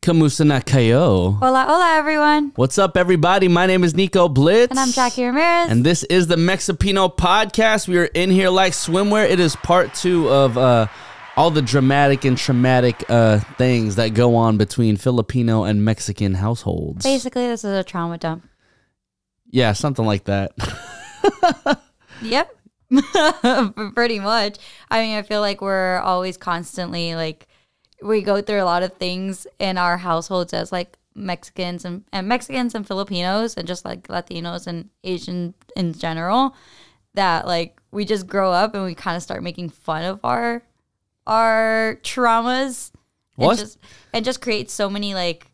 Kamusta na kayo? Hola, hola, everyone. What's up, everybody? My name is Nico Blitz. And I'm Jackie Ramirez. And this is the Mexipino podcast. We are in here like swimwear. It is part 2 of all the dramatic and traumatic things that go on between Filipino and Mexican households. Basically, this is a trauma dump. Yeah, something like that. Yep. Pretty much. I mean, I feel like we're always constantly like, we go through a lot of things in our households as like Mexicans and Mexicans and Filipinos and just like Latinos and Asian in general, that like we just grow up and we kind of start making fun of our traumas. What? And just create so many like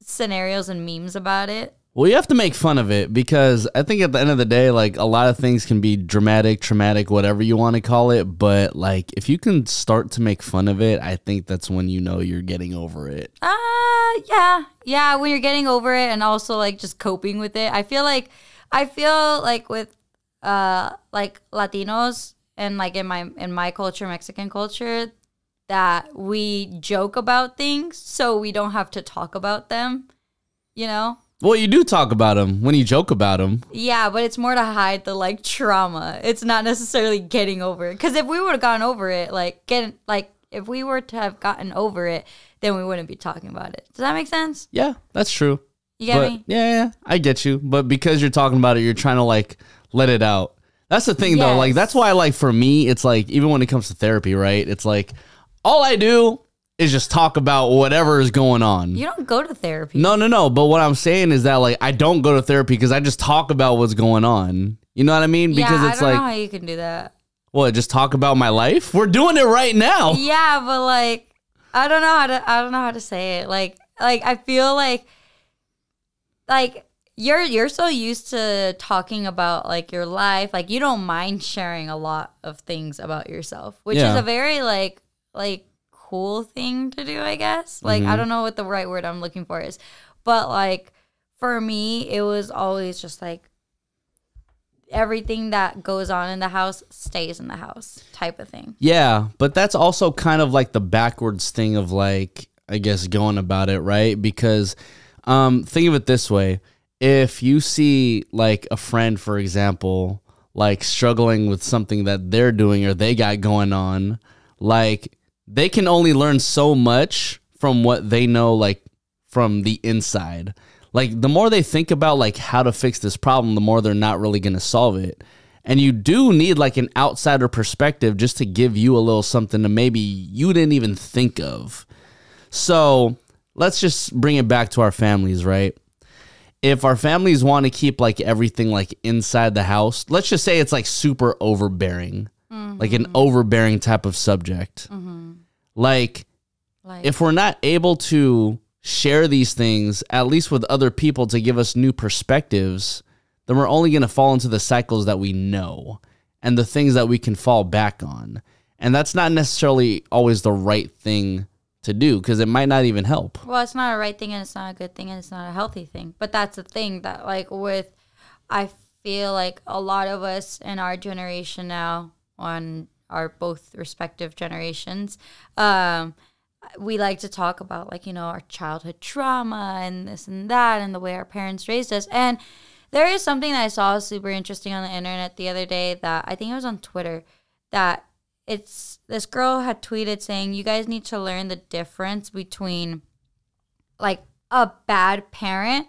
scenarios and memes about it. Well, you have to make fun of it because I think at the end of the day, like a lot of things can be dramatic, traumatic, whatever you want to call it. But like if you can start to make fun of it, I think that's when you know you're getting over it. Yeah. When you're getting over it and also like just coping with it. I feel like with like Latinos and like in my culture, Mexican culture, that we joke about things so we don't have to talk about them, you know? Well, you do talk about them when you joke about them. Yeah, but it's more to hide the like trauma. It's not necessarily getting over it. Because if we would have gotten over it, if we were to have gotten over it, then we wouldn't be talking about it. Does that make sense? Yeah, that's true. You get me? Yeah, I get you. But because you're talking about it, you're trying to like let it out. That's the thing though. Like that's why like for me, it's like even when it comes to therapy, right? It's like all I do is just talk about whatever is going on. You don't go to therapy. No. But what I'm saying is that like I don't go to therapy because I just talk about what's going on. You know what I mean? Because yeah, it's I don't like, know how you can do that. What? Just talk about my life? We're doing it right now. Yeah, but like I don't know how to say it. Like I feel like you're so used to talking about like your life, like you don't mind sharing a lot of things about yourself, which is a very like cool thing to do, I guess. Like I don't know what the right word I'm looking for is, but like for me it was always just like everything that goes on in the house stays in the house type of thing. Yeah, but that's also kind of like the backwards thing of like I guess going about it, right? Because think of it this way. If you see like a friend, for example, like struggling with something that they're doing or they got going on, like they can only learn so much from what they know, like from the inside. Like the more they think about like how to fix this problem, the more they're not really going to solve it. And you do need like an outsider perspective just to give you a little something that maybe you didn't even think of. So let's just bring it back to our families, right? If our families want to keep like everything like inside the house, let's just say it's like super overbearing, like an overbearing type of subject. Like if we're not able to share these things, at least with other people to give us new perspectives, then we're only going to fall into the cycles that we know and the things that we can fall back on. And that's not necessarily always the right thing to do because it might not even help. Well, it's not a right thing and it's not a good thing and it's not a healthy thing. But that's the thing that like I feel like a lot of us in our generation now, on our both respective generations, we like to talk about like, you know, our childhood trauma and this and that and the way our parents raised us. And there is something that I saw super interesting on the internet the other day that I think it was on Twitter, that this girl had tweeted saying, you guys need to learn the difference between like a bad parent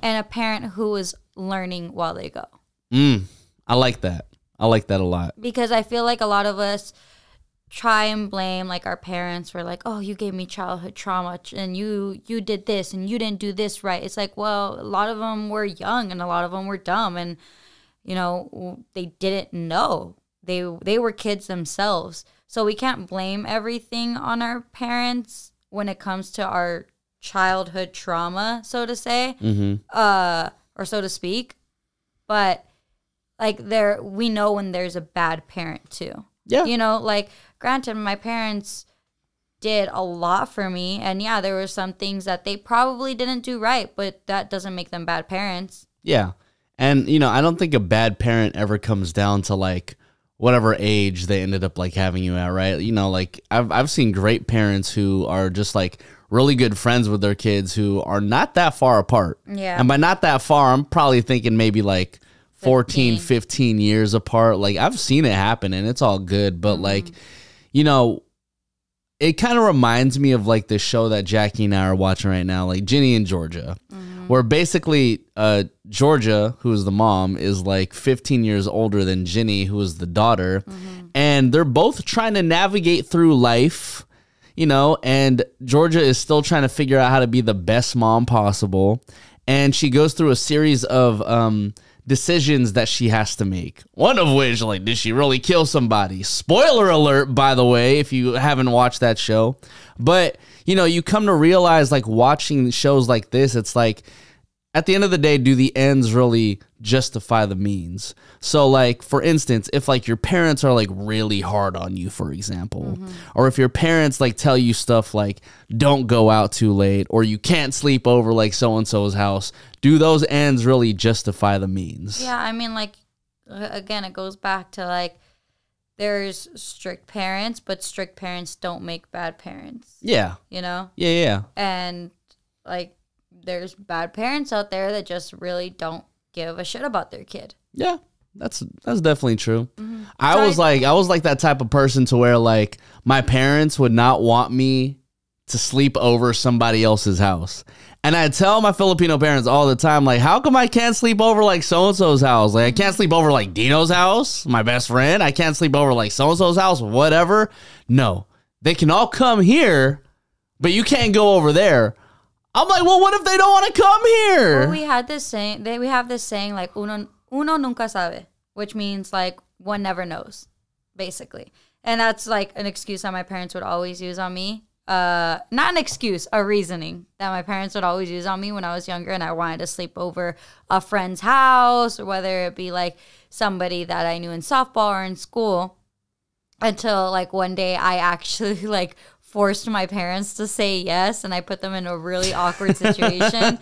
and a parent who is learning while they go. I like that. I like that a lot. Because I feel like a lot of us try and blame like our parents for like, oh, you gave me childhood trauma and you did this and you didn't do this right. It's like, well, a lot of them were young and a lot of them were dumb and, you know, they didn't know. They were kids themselves. So we can't blame everything on our parents when it comes to our childhood trauma, so to say, or so to speak. But like we know when there's a bad parent too. Yeah. You know, like granted, my parents did a lot for me. And yeah, there were some things that they probably didn't do right, but that doesn't make them bad parents. Yeah. And, you know, I don't think a bad parent ever comes down to like whatever age they ended up like having you at, right? You know, like I've seen great parents who are just like really good friends with their kids who are not that far apart. Yeah. And by not that far, I'm probably thinking maybe like 14, 15 years apart. Like, I've seen it happen, and it's all good. But, like, you know, it kind of reminds me of, like, the show that Jackie and I are watching right now, like Ginny and Georgia, where basically Georgia, who is the mom, is, like, 15 years older than Ginny, who is the daughter. And they're both trying to navigate through life, you know, and Georgia is still trying to figure out how to be the best mom possible. And she goes through a series of decisions that she has to make. One of which, like, did she really kill somebody? Spoiler alert, by the way, if you haven't watched that show. But, you know, you come to realize, like, watching shows like this, it's like, at the end of the day, do the ends really justify the means? So, like, for instance, if, like, your parents are, like, really hard on you, for example, or if your parents, like, tell you stuff like, don't go out too late, or you can't sleep over, like, so-and-so's house, do those ends really justify the means? Yeah, I mean, like, again, it goes back to, like, there's strict parents, but strict parents don't make bad parents. Yeah. You know? Yeah. And, like, there's bad parents out there that just really don't give a shit about their kid. Yeah, that's definitely true. I was like that type of person to where, like, my parents would not want me to sleep over somebody else's house. And I tell my Filipino parents all the time, like, how come I can't sleep over, like, so-and-so's house? Like, I can't sleep over, like, Dino's house, my best friend. I can't sleep over, like, so-and-so's house, whatever. No, they can all come here, but you can't go over there. I'm like, well, what if they don't want to come here? Well, we have this saying, like, uno nunca sabe, which means, like, one never knows, basically. And that's, like, an excuse that my parents would always use on me. Not an excuse, a reasoning that my parents would always use on me when I was younger and I wanted to sleep over a friend's house, or whether it be, like, somebody that I knew in softball or in school, until, like, one day I actually, like, forced my parents to say yes, and I put them in a really awkward situation.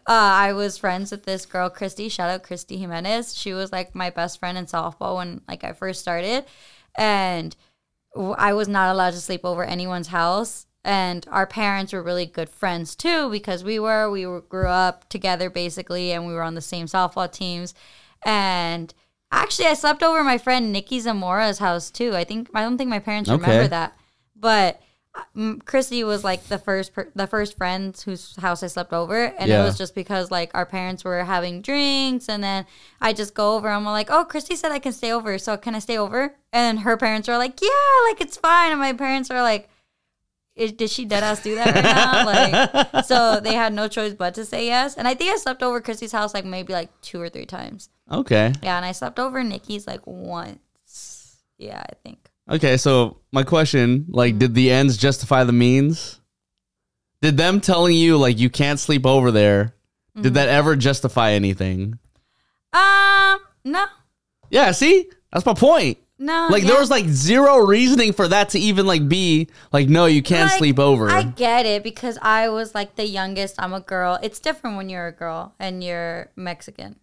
I was friends with this girl, Christy. Shout out Christy Jimenez. She was, like, my best friend in softball when, like, I first started, and I was not allowed to sleep over anyone's house. And our parents were really good friends too, because we grew up together basically, and we were on the same softball teams. And actually, I slept over my friend Nikki Zamora's house too. I don't think my parents remember that, but Christy was, like, the first friend whose house I slept over, and it was just because, like, our parents were having drinks, and then I just go over. I'm like, oh, Christy said I can stay over, so can I stay over? And her parents are like, yeah, like, it's fine. And my parents are like, did she deadass do that right now? Like, so they had no choice but to say yes. And I think I slept over Christy's house, like, maybe, like, 2 or 3 times. Okay. Yeah, and I slept over Nikki's, like, once. Yeah, I think. Okay, so my question, like, did the ends justify the means? Did them telling you, like, you can't sleep over there, did that ever justify anything? No. Yeah, see? That's my point. No. Like, there was, like, zero reasoning for that to even, like, be, like, no, you can't sleep over. I get it, because I was, like, the youngest. I'm a girl. It's different when you're a girl and you're Mexican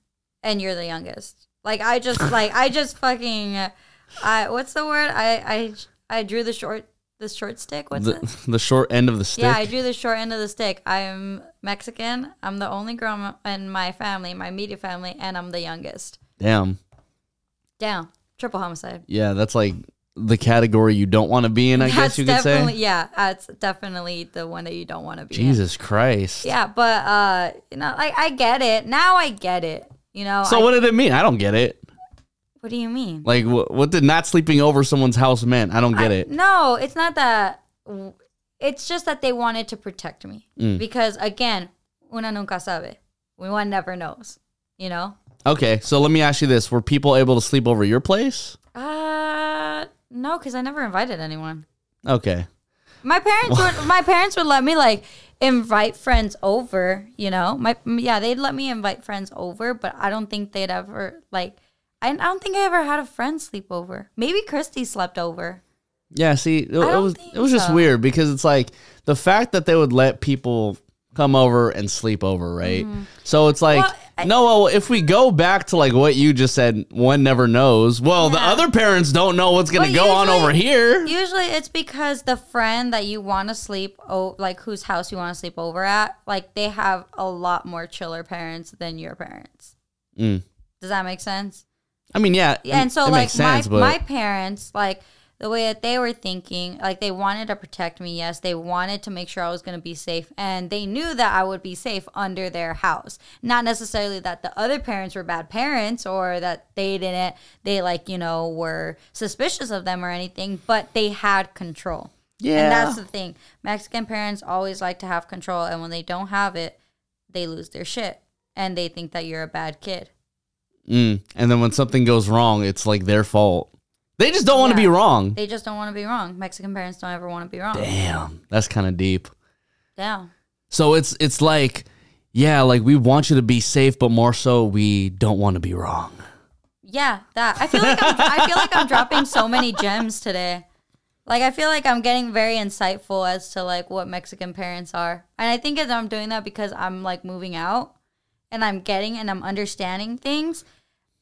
and you're the youngest. Like, I just fucking... what's the word? I drew the short stick. What's it? The short end of the stick. Yeah, I drew the short end of the stick. I'm Mexican. I'm the only girl in my family, my immediate family, and I'm the youngest. Damn. Triple homicide. Yeah, that's, like, the category you don't want to be in, I guess you could say. Yeah, that's definitely the one that you don't want to be in. Jesus Christ. Yeah, but, you know, I get it. Now I get it, you know. So what did it mean? I don't get it. What do you mean? Like, what did not sleeping over someone's house meant? I don't get it. No, it's not that. It's just that they wanted to protect me. Because, again, una nunca sabe. One never knows, you know? Okay, so let me ask you this. Were people able to sleep over your place? No, because I never invited anyone. Okay. My parents would let me, like, invite friends over, you know? They'd let me invite friends over, but I don't think they'd ever, like... I don't think I ever had a friend sleep over. Maybe Christy slept over. Yeah, see, it was just weird, because it's like the fact that they would let people come over and sleep over, right? So it's like No, well, if we go back to like what you just said, one never knows. Well, the other parents don't know what's going to go on over here. Usually it's because the friend that you want to sleep, like whose house you want to sleep over at, like they have a lot more chiller parents than your parents. Does that make sense? I mean, yeah. And so like my parents, like the way that they were thinking, like they wanted to protect me. Yes, they wanted to make sure I was going to be safe. And they knew that I would be safe under their house. Not necessarily that the other parents were bad parents or that they like, you know, were suspicious of them or anything, but they had control. Yeah. And that's the thing. Mexican parents always like to have control. And when they don't have it, they lose their shit. And they think that you're a bad kid. And then when something goes wrong, it's like their fault. They just don't want to be wrong. They just don't want to be wrong. Mexican parents don't ever want to be wrong. Damn, that's kind of deep. Yeah. So it's like, yeah, like we want you to be safe, but more so we don't want to be wrong. Yeah, that. I feel like I'm dropping so many gems today. Like I feel like I'm getting very insightful as to like what Mexican parents are. And I think I'm doing that because I'm like moving out and I'm understanding things,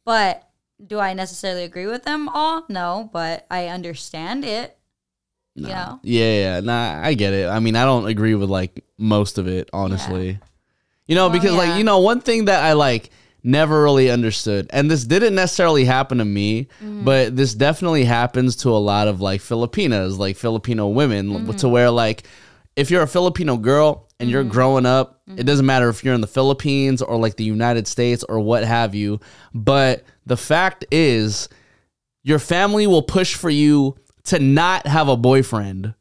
but do I necessarily agree with them all? No, but I understand it. No. You know? Yeah. Nah, I get it. I mean, I don't agree with like most of it, honestly. Yeah. You know, because like, you know, one thing that I like never really understood, and this didn't necessarily happen to me, but this definitely happens to a lot of like Filipinas, like Filipino women, to where like if you're a Filipino girl and you're growing up, it doesn't matter if you're in the Philippines or like the United States or what have you, but the fact is your family will push for you to not have a boyfriend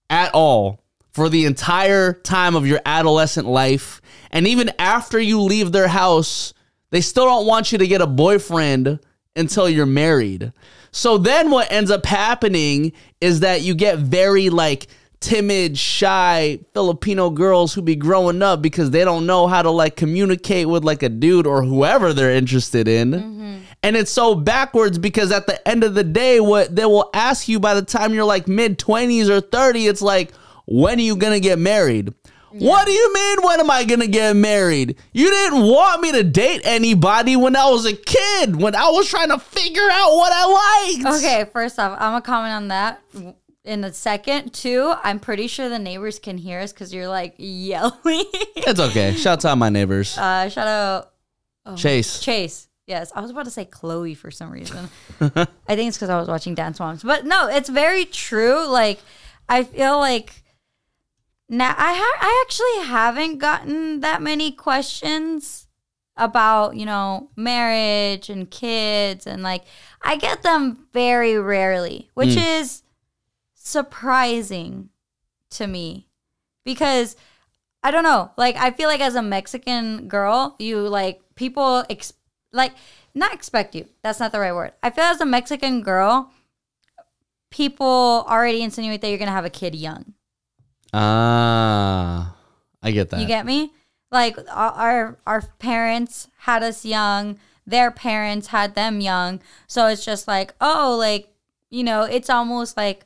at all for the entire time of your adolescent life. And even after you leave their house, they still don't want you to get a boyfriend until you're married. So then what ends up happening is that you get very like timid, shy Filipino girls who be growing up because they don't know how to like communicate with like a dude or whoever they're interested in. And it's so backwards because at the end of the day, what they will ask you by the time you're like mid-20s or 30, it's like, when are you going to get married? Yeah. What do you mean, when am I going to get married? You didn't want me to date anybody when I was a kid, when I was trying to figure out what I liked. Okay, first off, I'm going to comment on that in a second. Two, I'm pretty sure the neighbors can hear us because you're like yelling. It's okay. Shout out my neighbors. Shout out Chase. Yes, I was about to say Chloe for some reason. I think it's because I was watching Dance Moms. But no, it's very true. Like, I feel like now I actually haven't gotten that many questions about, you know, marriage and kids. And, like, I get them very rarely, which is surprising to me. Because, I don't know. Like, I feel like as a Mexican girl, you, like, people not expect you. That's not the right word. I feel as a Mexican girl, people already insinuate that you're going to have a kid young. I get that. You get me? Like our parents had us young. Their parents had them young. So it's just like, oh, like, you know, it's almost like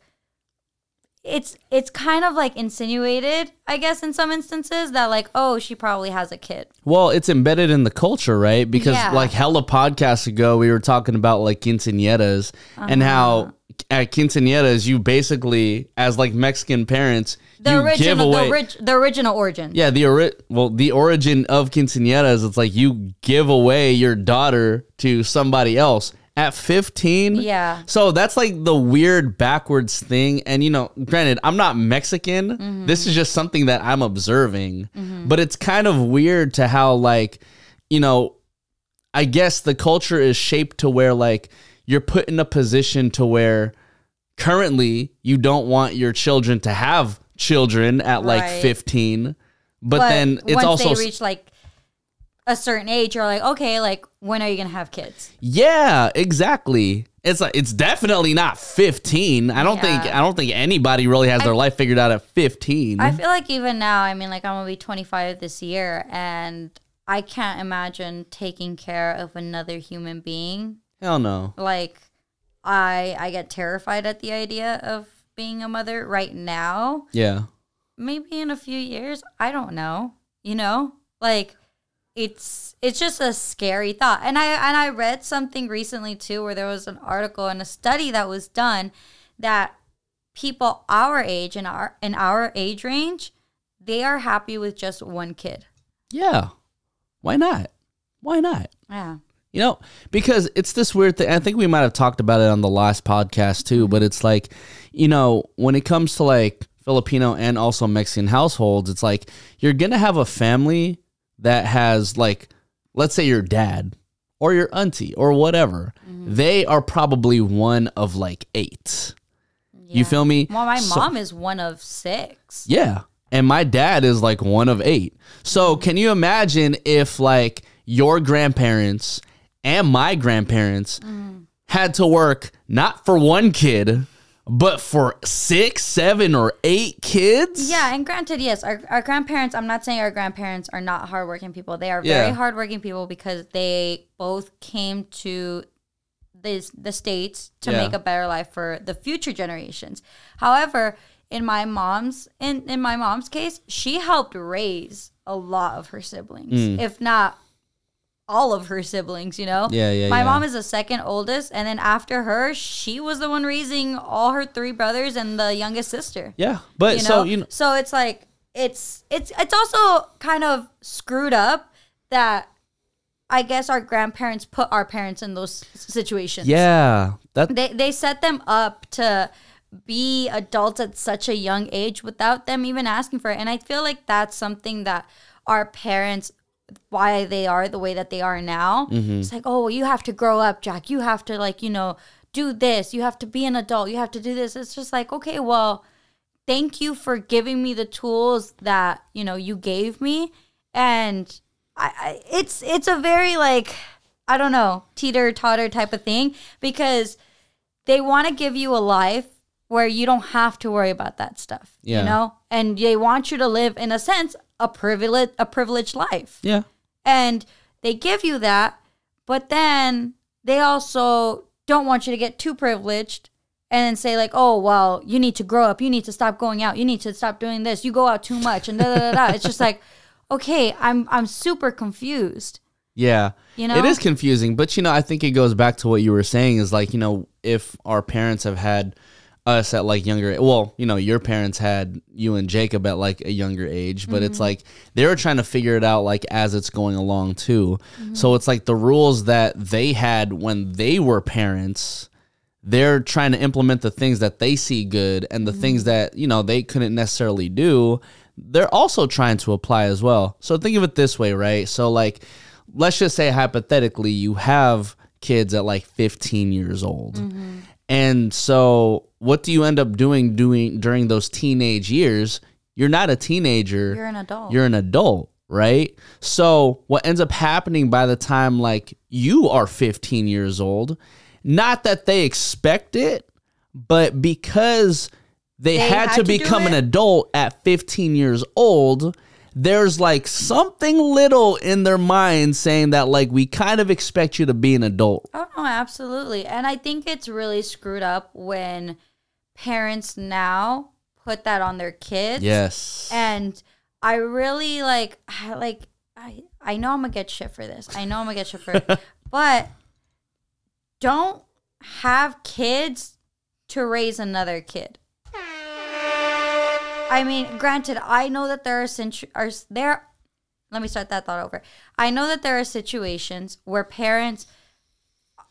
it's kind of like insinuated, I guess, in some instances that like, oh, she probably has a kid. Well, it's embedded in the culture, right? Because like hella podcasts ago, we were talking about like quinceañeras and how at quinceañeras, you basically, as like Mexican parents, the original origin. Yeah, the origin of quinceañeras, it's like you give away your daughter to somebody else. At 15? Yeah. So that's like the weird backwards thing. And, you know, granted, I'm not Mexican. This is just something that I'm observing. But it's kind of weird to how, like, you know, I guess the culture is shaped to where, like, you're put in a position to where currently you don't want your children to have children at, like, 15. But then it's also... Once they reach, like, a certain age, you're like, okay, like, when are you gonna have kids? Yeah, exactly. It's like, it's definitely not 15. I don't think anybody really has their life figured out at 15. I feel like even now, I mean, like, I'm gonna be 25 this year, and I can't imagine taking care of another human being. Hell no. Like, I get terrified at the idea of being a mother right now. Yeah. Maybe in a few years, I don't know. You know, like, it's just a scary thought. And I read something recently too, where there was an article and a study that was done that people our age and our age range, they are happy with just one kid. Yeah. Why not? Why not? Yeah. You know, because it's this weird thing. I think we might have talked about it on the last podcast too, but it's like, you know, when it comes to like Filipino and also Mexican households, it's like you're going to have a family that has like, let's say your dad or your auntie or whatever. They are probably one of like 8. Yeah. You feel me? Well, my mom is one of 6. Yeah. And my dad is like one of 8. So can you imagine if like your grandparents and my grandparents had to work not for one kid, but for 6, 7, or 8 kids? Yeah, and granted, yes, our grandparents, I'm not saying our grandparents are not hardworking people. They are very hardworking people because they both came to the States to make a better life for the future generations. However, in my mom's case, she helped raise a lot of her siblings, if not all of her siblings, you know? My mom is the second oldest, and then after her, she was the one raising all her 3 brothers and the youngest sister. Yeah. But so it's like it's also kind of screwed up that I guess our grandparents put our parents in those situations. Yeah. They set them up to be adults at such a young age without them even asking for it. And I feel like that's something that our parents, why they are the way that they are now. It's like, oh, well, you have to grow up, Jack. You have to, like, you know, do this. You have to be an adult. You have to do this. It's just like, okay, well, thank you for giving me the tools that, you know, you gave me. And it's a very, like, I don't know, teeter-totter type of thing, because they want to give you a life where you don't have to worry about that stuff, you know? And they want you to live, in a sense, a privileged life. Yeah. And they give you that, but then they also don't want you to get too privileged and then say like, oh, well, you need to grow up. You need to stop going out. You need to stop doing this. You go out too much and da da da da. It's just like, okay, I'm super confused. Yeah. You know? It is confusing, but you know, I think it goes back to what you were saying is like, you know, if our parents have had us at like younger, well, you know, your parents had you and Jacob at like a younger age, but it's like they were trying to figure it out like as it's going along too. So it's like the rules that they had when they were parents, they're trying to implement the things that they see good, and the things that, you know, they couldn't necessarily do, they're also trying to apply as well. So think of it this way, right? So like, let's just say hypothetically you have kids at like 15 years old. And so what do you end up doing during those teenage years? You're not a teenager. You're an adult. You're an adult, right? So what ends up happening by the time like you are 15 years old, not that they expect it, but because they had to become an adult at 15 years old, there's like something little in their mind saying that like we kind of expect you to be an adult. Oh, no, absolutely. And I think it's really screwed up when parents now put that on their kids. Yes. And I really I know I'm gonna get shit for this. I know I'm gonna get shit for it. But don't have kids to raise another kid. I mean, granted, I know that let me start that thought over. I know that there are situations where parents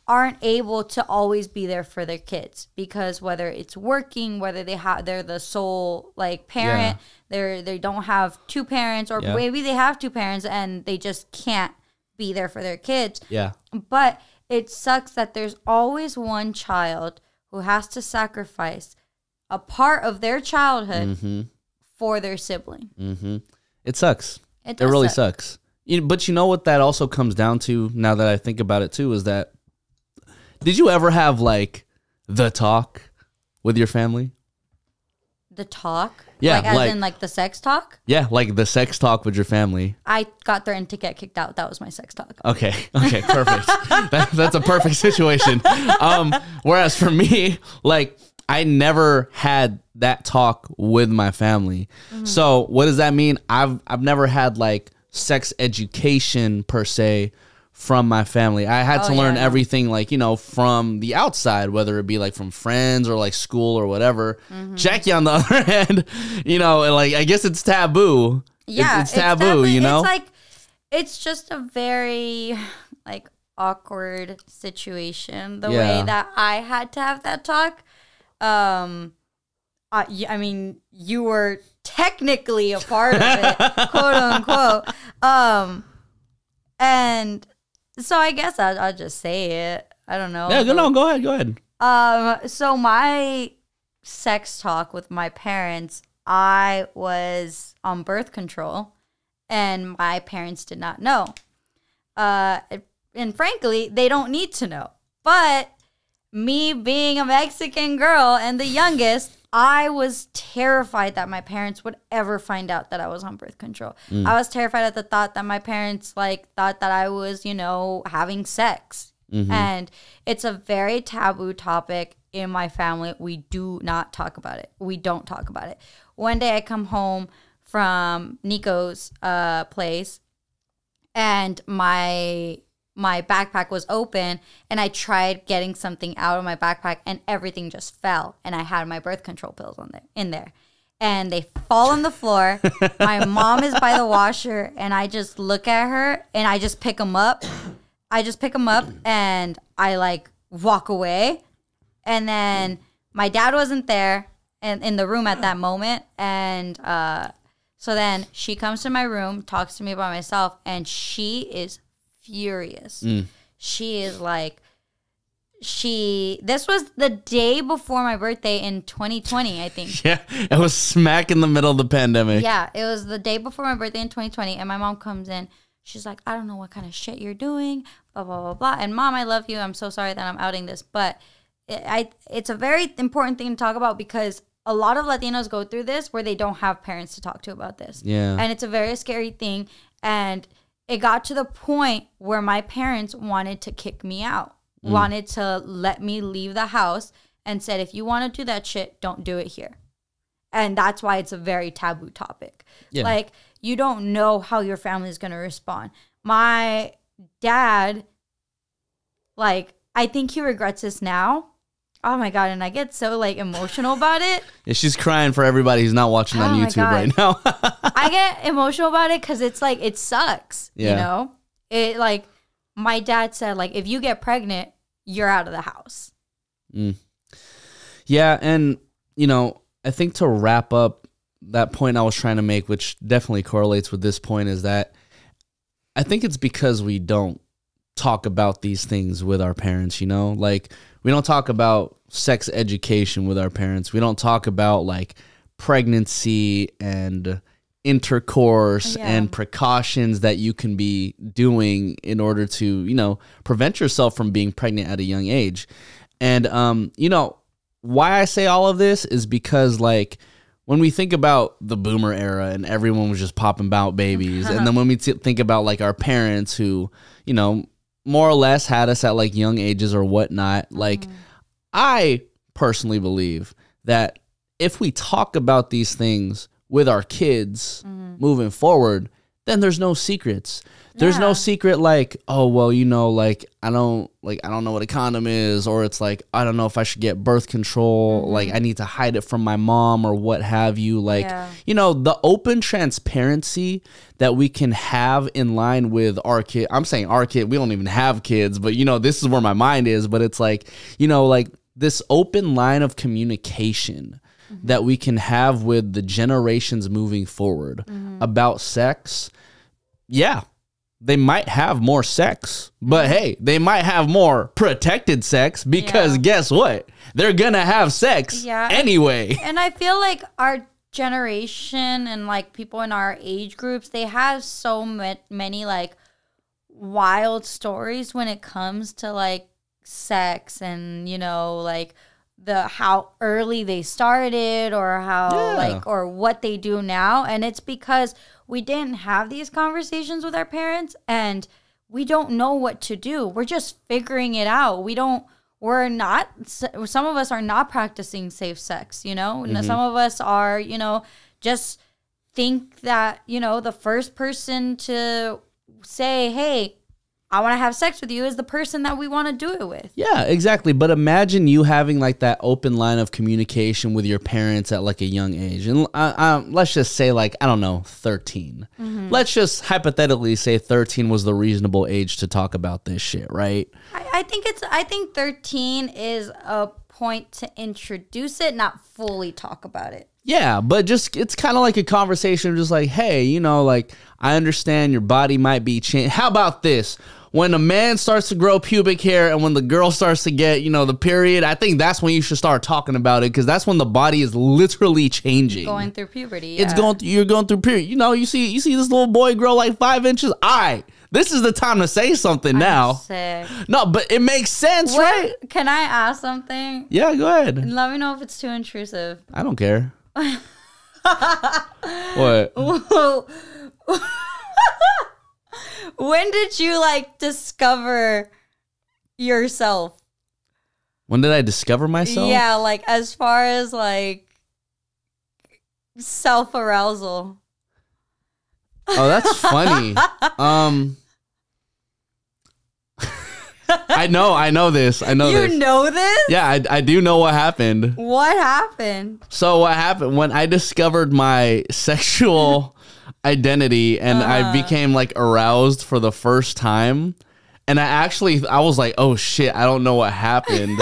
aren't able to always be there for their kids because whether it's working, whether they're the sole like parent, they don't have 2 parents, or maybe they have 2 parents and they just can't be there for their kids. Yeah. But it sucks that there's always one child who has to sacrifice a part of their childhood for their sibling. It sucks. It really sucks. But you know what that also comes down to, now that I think about it too, is that, did you ever have like the talk with your family? The talk? Yeah. As in the sex talk? Yeah, like the sex talk with your family. I got threatened to get kicked out. That was my sex talk. Okay, perfect. That's a perfect situation. Whereas for me, like, I never had that talk with my family. So what does that mean? I've never had like sex education per se from my family. I had to learn everything, like, you know, from the outside, whether it be like from friends or like school or whatever. Jackie, on the other hand, you know, like, I guess it's taboo. Yeah, it's taboo, you know? It's like, it's just a very like awkward situation, the way that I had to have that talk. I mean, you were technically a part of it, quote unquote. And so I guess I'll just say it. I don't know. Yeah, go ahead. So my sex talk with my parents, I was on birth control, and my parents did not know. And frankly, they don't need to know. But me being a Mexican girl and the youngest, I was terrified that my parents would ever find out that I was on birth control. I was terrified at the thought that my parents like thought that I was, you know, having sex. And it's a very taboo topic in my family. We do not talk about it. We don't talk about it. One day I come home from Nico's place, and my backpack was open, and I tried getting something out of my backpack, and everything just fell, and I had my birth control pills in there, and they fall on the floor. My mom is by the washer, and I just look at her, and I just pick them up. And I like walk away, and then my dad wasn't there and in the room at that moment, and so then she comes to my room, talks to me by myself, and she is furious. She is like, this was the day before my birthday in 2020, I think. Yeah, it was smack in the middle of the pandemic. Yeah, it was the day before my birthday in 2020, and my mom comes in. She's like, I don't know what kind of shit you're doing, blah, blah, blah, blah. And Mom, I love you. I'm so sorry that I'm outing this. But it's a very important thing to talk about, because a lot of Latinos go through this where they don't have parents to talk to about this. Yeah. And it's a very scary thing. And it got to the point where my parents wanted to kick me out, wanted to let me leave the house, and said, if you want to do that shit, don't do it here. And that's why it's a very taboo topic. Yeah. Like, you don't know how your family is going to respond. My dad, like, I think he regrets this now. Oh my God. And I get so like emotional about it. Yeah, she's crying for everybody who's not watching on YouTube right now. I get emotional about it because it's like, it sucks. Yeah. You know, it like, my dad said, like, if you get pregnant, you're out of the house. Yeah. And, you know, I think to wrap up that point I was trying to make, which definitely correlates with this point, is that I think it's because we don't talk about these things with our parents, you know? Like, we don't talk about sex education with our parents. We don't talk about, like, pregnancy and intercourse and precautions that you can be doing in order to, you know, prevent yourself from being pregnant at a young age. And, you know, why I say all of this is because, like, when we think about the boomer era and everyone was just popping out babies, and then when we think about, like, our parents who, you know, more or less had us at, like, young ages or whatnot, like, I personally believe that if we talk about these things with our kids moving forward, then there's no secrets. There's no secret like, oh, well, you know, like, I don't know what a condom is, or it's like, I don't know if I should get birth control. Like, I need to hide it from my mom or what have you. Like, you know, the open transparency that we can have in line with our kid. I'm saying our kid, we don't even have kids, but, you know, this is where my mind is. But it's like, you know, like this open line of communication that we can have with the generations moving forward about sex. Yeah. They might have more sex, but hey, they might have more protected sex, because guess what? They're gonna have sex anyway. And I feel like our generation and like people in our age groups, they have so many like wild stories when it comes to like sex, and, you know, like how early they started, or how like, or what they do now. And it's because we didn't have these conversations with our parents, and we don't know what to do. We're just figuring it out. Some of us are not practicing safe sex, you know? Some of us are, you know, just think that, you know, the first person to say, hey, I want to have sex with you is the person that we want to do it with. Yeah, exactly. But imagine you having like that open line of communication with your parents at like a young age. And let's just say like, I don't know, 13. Let's just hypothetically say 13 was the reasonable age to talk about this shit, right? I think 13 is a point to introduce it, not fully talk about it. Yeah, but just it's kind of like a conversation of just like, hey, you know, like I understand your body might be changed. How about this? When a man starts to grow pubic hair and when the girl starts to get, you know, the period, I think that's when you should start talking about it because that's when the body is literally changing. Going through puberty. Yeah. You're going through period. You know, you see this little boy grow like 5 inches. All right, this is the time to say something now. Sick. No, but it makes sense, right? Can I ask something? Yeah, go ahead. And let me know if it's too intrusive. I don't care. What? When did you like discover yourself? When did I discover myself? Yeah, like as far as like self-arousal. Oh, that's funny. I know this. You know this? Yeah, I do know what happened. What happened? So what happened when I discovered my sexual identity and I became like aroused for the first time, and I was like, oh shit, I don't know what happened.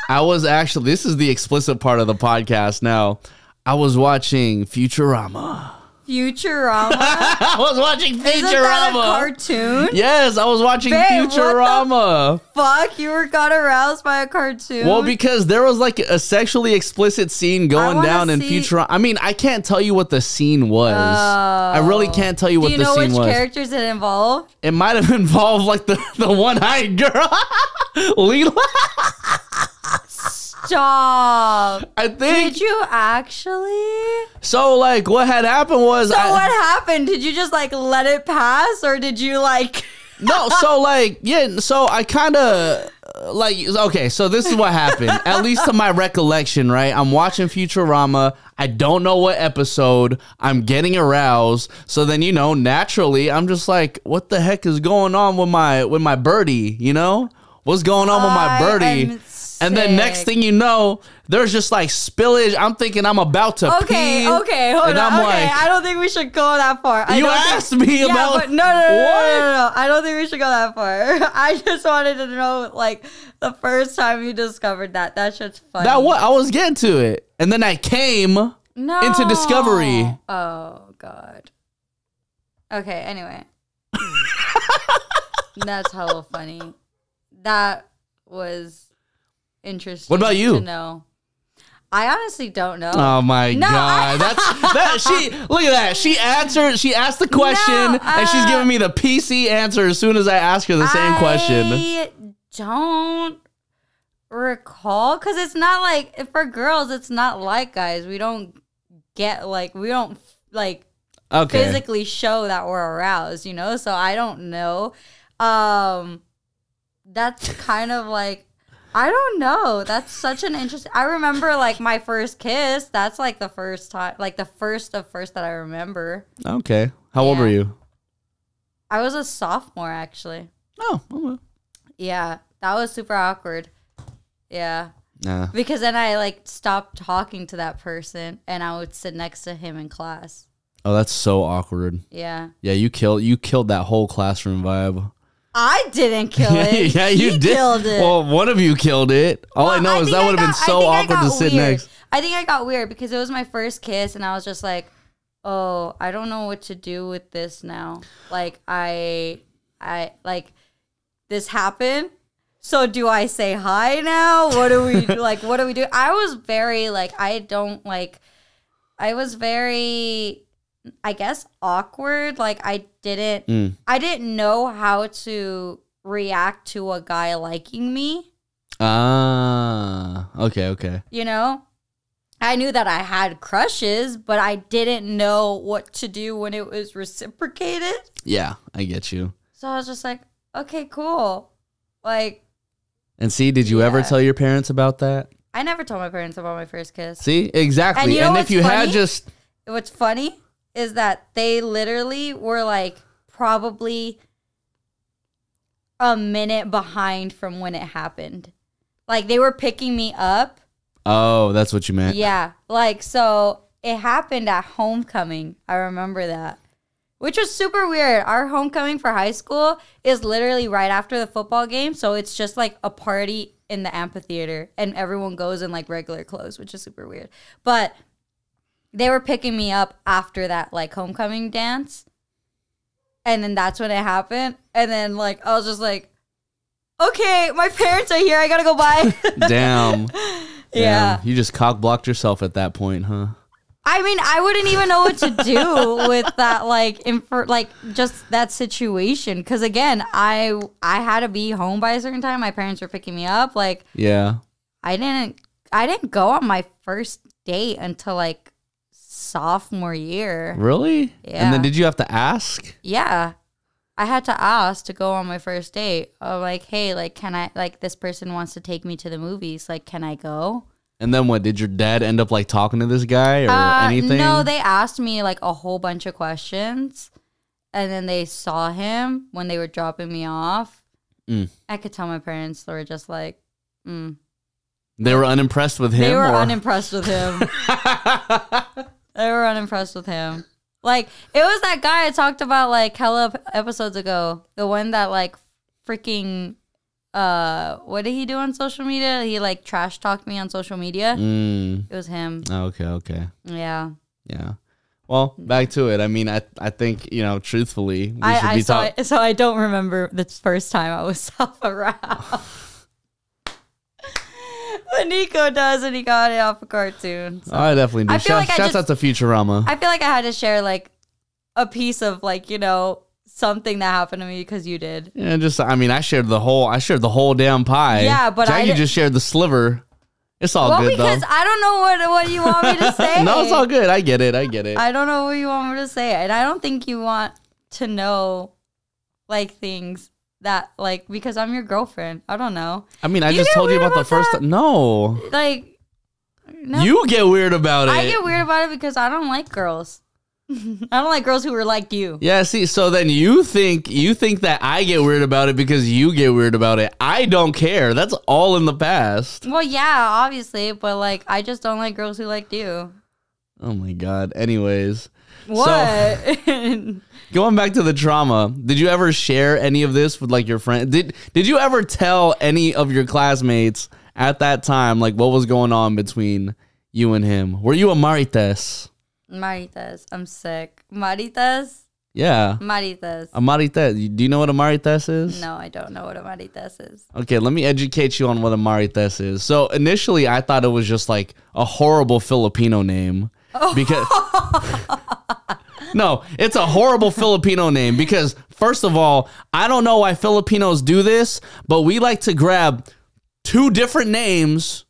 This is the explicit part of the podcast now. I was watching Futurama. I was watching Futurama. Isn't that a cartoon? Yes, I was watching Futurama. Fuck, you got aroused by a cartoon? Well, because there was like a sexually explicit scene going down in Futurama. I mean, I can't tell you what the scene was. I really can't tell you what the scene was. Do you know which characters it involved? It might have involved like the one-eyed girl, Leela. Stop. I think. Did you actually? So, like, what had happened was. So, what happened? Did you just, like, let it pass? Or did you, like. No, so, like, yeah, so I kind of. Like, okay, so this is what happened. At least to my recollection, right? I'm watching Futurama. I don't know what episode. I'm getting aroused. So then, you know, naturally, I'm just like, what the heck is going on with my birdie, you know? What's going on with my birdie? And then next thing you know, there's just like spillage. I'm thinking I'm about to pee. Okay, hold on. Like, I don't think we should go that far. You asked me about... But no. I don't think we should go that far. I just wanted to know, like, the first time you discovered that. That shit's funny. That what? I was getting to it. And then I came into discovery. Oh, God. Okay, anyway. That's hella funny. That was... interesting. What about you? To know. I honestly don't know. Oh my God. Look at that. She answered, she asked the question and she's giving me the PC answer as soon as I ask her the same question. I don't recall because it's not like for girls, it's not like guys. We don't physically show that we're aroused, you know? So I don't know. That's kind of like I don't know. That's such an interesting... I remember, like, my first kiss. That's, like, the first time... Like, the first that I remember. Okay. How old were you? I was a sophomore, actually. Oh. Okay. Yeah. That was super awkward. Yeah. Nah. Because then I, like, stopped talking to that person, and I would sit next to him in class. Oh, that's so awkward. Yeah. Yeah, you killed that whole classroom vibe. I didn't kill it. Yeah, you did. Killed it. Well, one of you killed it. All I know is that would have been so awkward to sit next. I think I got weird because it was my first kiss, and I was just like, "Oh, I don't know what to do with this now." Like, I like this happened. So do I say hi now? What do we like? What do we do? I was very like I was very, I guess, awkward. Like I didn't know how to react to a guy liking me. Ah, okay. You know, I knew that I had crushes, but I didn't know what to do when it was reciprocated. Yeah, I get you. So I was just like, okay, cool. Like, and see, did you ever tell your parents about that? I never told my parents about my first kiss. See, exactly. And, you know if you funny? had just... What's funny? is that they literally were like probably a minute behind from when it happened. Like they were picking me up. Oh, that's what you meant. Yeah. Like, so it happened at homecoming. I remember that. Which was super weird. Our homecoming for high school is literally right after the football game. So it's just like a party in the amphitheater. And everyone goes in like regular clothes, which is super weird. But they were picking me up after that like homecoming dance. And then that's when it happened. And then like I was just like, okay, my parents are here. I gotta go by. Damn. Yeah. Damn. You just cock blocked yourself at that point, huh? I mean, I wouldn't even know what to do with that, like just that situation. Because again, I had to be home by a certain time. My parents were picking me up. Like, yeah, I didn't go on my first date until like sophomore year. Really? Yeah. And then did you have to ask? Yeah, I had to ask to go on my first date. I'm like, hey, like, can I? Like, this person wants to take me to the movies. Like, can I go? And then what? Did your dad end up like talking to this guy or anything? No, they asked me like a whole bunch of questions. And then they saw him when they were dropping me off. I could tell my parents were just like, They were unimpressed with him? They were unimpressed with him. They were unimpressed with him. Like, it was that guy I talked about like hella episodes ago. The one that like freaking... what did he do on social media? He like trash talked me on social media. It was him. Okay. Yeah. Well, back to it. I mean, I think, you know, truthfully, we should be talking. So I don't remember the first time I was self-aroused. But Nico does, and he got it off a cartoon. So. I definitely do. Shouts out to Futurama. I feel like I had to share like a piece of like, you know, something that happened to me because you did. Yeah, I shared the whole damn pie. Yeah, but Jackie just shared the sliver. It's all good though. Because I don't know what you want me to say. No, it's all good. I get it. I don't know what you want me to say. And I don't think you want to know like things that like because I'm your girlfriend. I don't know. I mean, I just told you about the first time. No. Like no. You get weird about it. I get weird about it because I don't like girls. I don't like girls who are like you. Yeah, see, so then you think that I get weird about it because you get weird about it. I don't care. That's all in the past. Well, yeah, obviously, but like I just don't like girls who like you. Oh my god. Anyways. What? So, going back to the trauma, did you ever share any of this with like your friend? Did you ever tell any of your classmates at that time like what was going on between you and him? Were you a Marites? Maritas. I'm sick. Maritas? Yeah. Maritas. A Marites. Do you know what a Marites is? No, I don't know what a Maritas is. Okay, let me educate you on what a Marites is. So initially, I thought it was just like a horrible Filipino name. Because no, it's a horrible Filipino name because first of all, I don't know why Filipinos do this, but we like to grab two different names